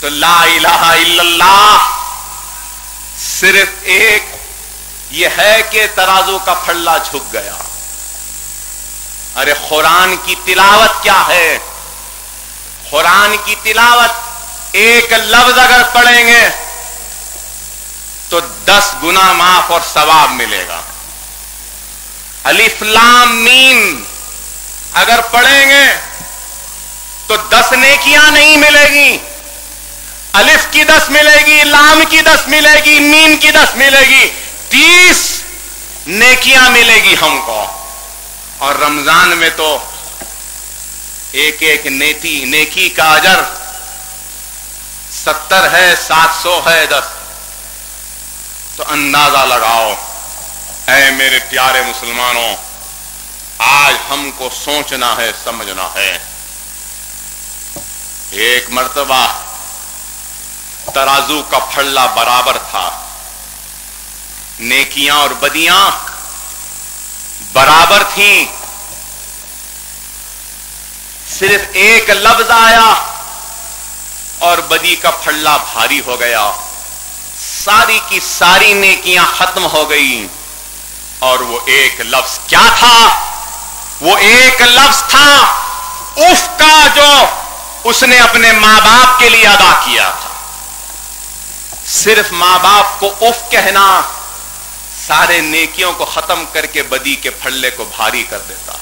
تو لا الہ الا اللہ صرف ایک یہ ہے کہ ترازو کا پھلا جھک گیا. ارے قرآن کی تلاوت کیا ہے؟ قرآن کی تلاوت ایک لفظ اگر پڑھیں گے تو 10 گنا معاف اور ثواب ملے گا. الف لام میم اگر پڑھیں گے تو 10 نیکیاں نہیں ملے گی. الف کی 10 ملے گی, لام کی 10 ملے گی, میم کی 10 ملے گی, 30 نیکیاں ملے گی ہم کو. اور رمضان میں تو ایک ایک نیکی کا اجر 70 ہے, 700 ہے, 10. تو اندازہ لگاؤ اے میرے پیارے مسلمانوں, آج ہم کو سوچنا ہے, سمجھنا ہے. ایک مرتبہ ترازو کا پھلا برابر تھا, نیکیاں اور بدیاں برابر تھیں. صرف ایک لفظ آیا اور بدی کا پھلا بھاری ہو گیا. ساری کی ساری نیکیاں ختم ہو گئی. اور وہ ایک لفظ کیا تھا؟ وہ ایک لفظ تھا اف کا, جو اس نے اپنے ماں باپ کے لیے ادا کیا تھا. صرف ماں باپ کو اف کہنا سارے نیکیوں کو ختم کر کے بدی کے پھلے کو بھاری کر دیتا.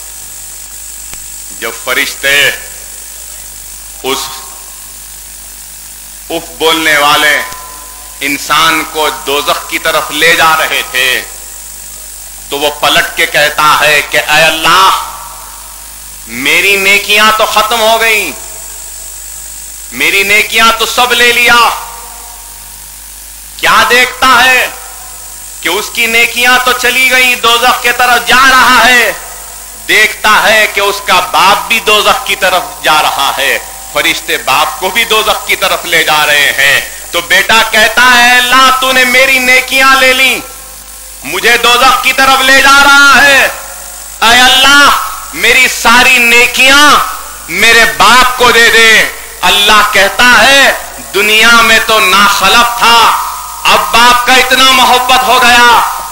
جب فرشتے اس اف بولنے والے انسان کو دوزخ کی طرف لے جا رہے تھے تو وہ پلٹ کے کہتا ہے کہ اے اللہ, میری نیکیاں تو ختم ہو گئیں, میری نیکیاں تو سب لے لیا. کیا دیکھتا ہے کہ اس کی نیکیاں تو چلی گئیں, دوزخ کی طرف جا رہا ہے. دیکھتا ہے کہ اس کا باپ بھی دوزخ کی طرف جا رہا ہے. فرشتے باپ کو بھی دوزخ کی طرف لے جا رہے ہیں. تو بیٹا کہتا ہے اللہ تو نے میری نیکیاں لے لی, مجھے دوزخ کی طرف لے جا رہا ہے. اے اللہ میری ساری نیکیاں میرے باپ کو دے دے. اللہ کہتا ہے دنیا میں تو ناخلف تھا, اب باپ کا اتنا محبت ہو گیا,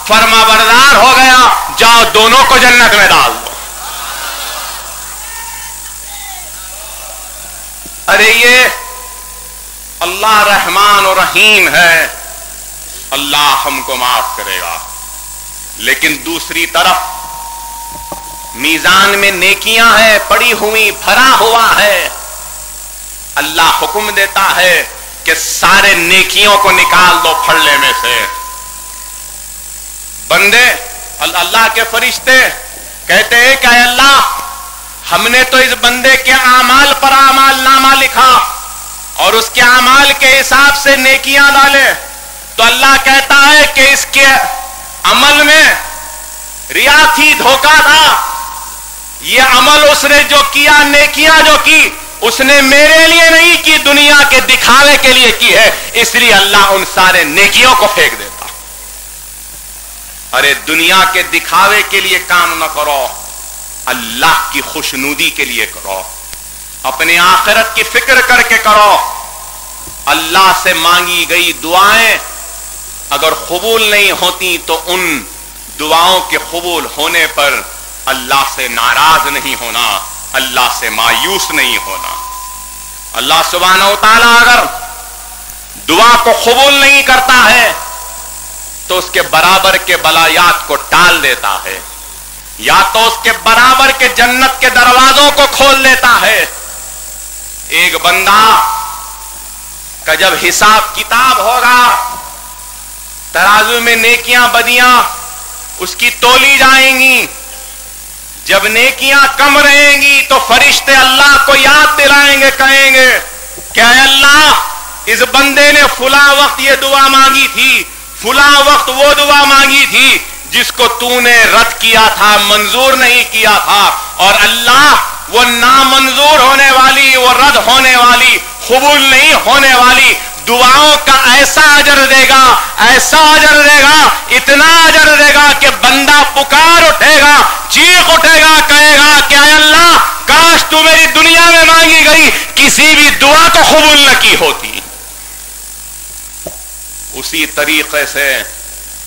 فرما بردار ہو گیا, جاؤ دونوں کو جنت میں ڈال دو. ارے یہ اللہ رحمان و رحیم ہے, اللہ ہم کو معاف کرے گا. لیکن دوسری طرف میزان میں نیکیاں ہیں پڑی ہوئی, بھرا ہوا ہے. اللہ حکم دیتا ہے کہ سارے نیکیوں کو نکال دو پھڑلے میں سے. بندے اللہ کے فرشتے کہتے ہیں کہ اے اللہ, ہم نے تو اس بندے کے اعمال پر اعمال نامہ لکھا اور اس کے اعمال کے حساب سے نیکیاں ڈالے. تو اللہ کہتا ہے کہ اس کے عمل میں ریا تھی, دھوکہ تھا. یہ عمل اس نے جو کیا, نیکیاں جو کی, اس نے میرے لیے نہیں کی, دنیا کے دکھاوے کے لیے کی ہے. اس لیے اللہ ان سارے نیکیوں کو پھینک دیتا. ارے دنیا کے دکھاوے کے لیے کام نہ کرو, اللہ کی خوشنودی کے لیے کرو, اپنے آخرت کی فکر کر کے کرو. اللہ سے مانگی گئی دعائیں اگر قبول نہیں ہوتی تو ان دعاؤں کے قبول ہونے پر اللہ سے ناراض نہیں ہونا, اللہ سے مایوس نہیں ہونا. اللہ سبحانہ و تعالیٰ اگر دعا کو قبول نہیں کرتا ہے تو اس کے برابر کے بلایات کو ٹال دیتا ہے, یا تو اس کے برابر کے جنت کے دروازوں کو کھول دیتا ہے. ایک بندہ کا جب حساب کتاب ہوگا, ترازو میں نیکیاں بدیاں اس کی تولی جائیں گی. جب نیکیاں کم رہیں گی تو فرشتے اللہ کو یاد دلائیں گے, کہیں گے کہ اے اللہ, اس بندے نے فلاں وقت یہ دعا مانگی تھی, فلاں وقت وہ دعا مانگی تھی جس کو تو نے رد کیا تھا, منظور نہیں کیا تھا. اور اللہ وہ نامنظور ہونے والی, وہ رد ہونے والی, قبول نہیں ہونے والی دعاؤں کا ایسا اجر دے گا, ایسا اجر دے گا, اتنا اجر دے گا کہ بندہ پکار اٹھے گا, چیخ اٹھے گا, کہے گا کہ اے اللہ, کاش تو میری دنیا میں مانگی گئی کسی بھی دعا کو قبول نہ کی ہوتی. اسی طریقے سے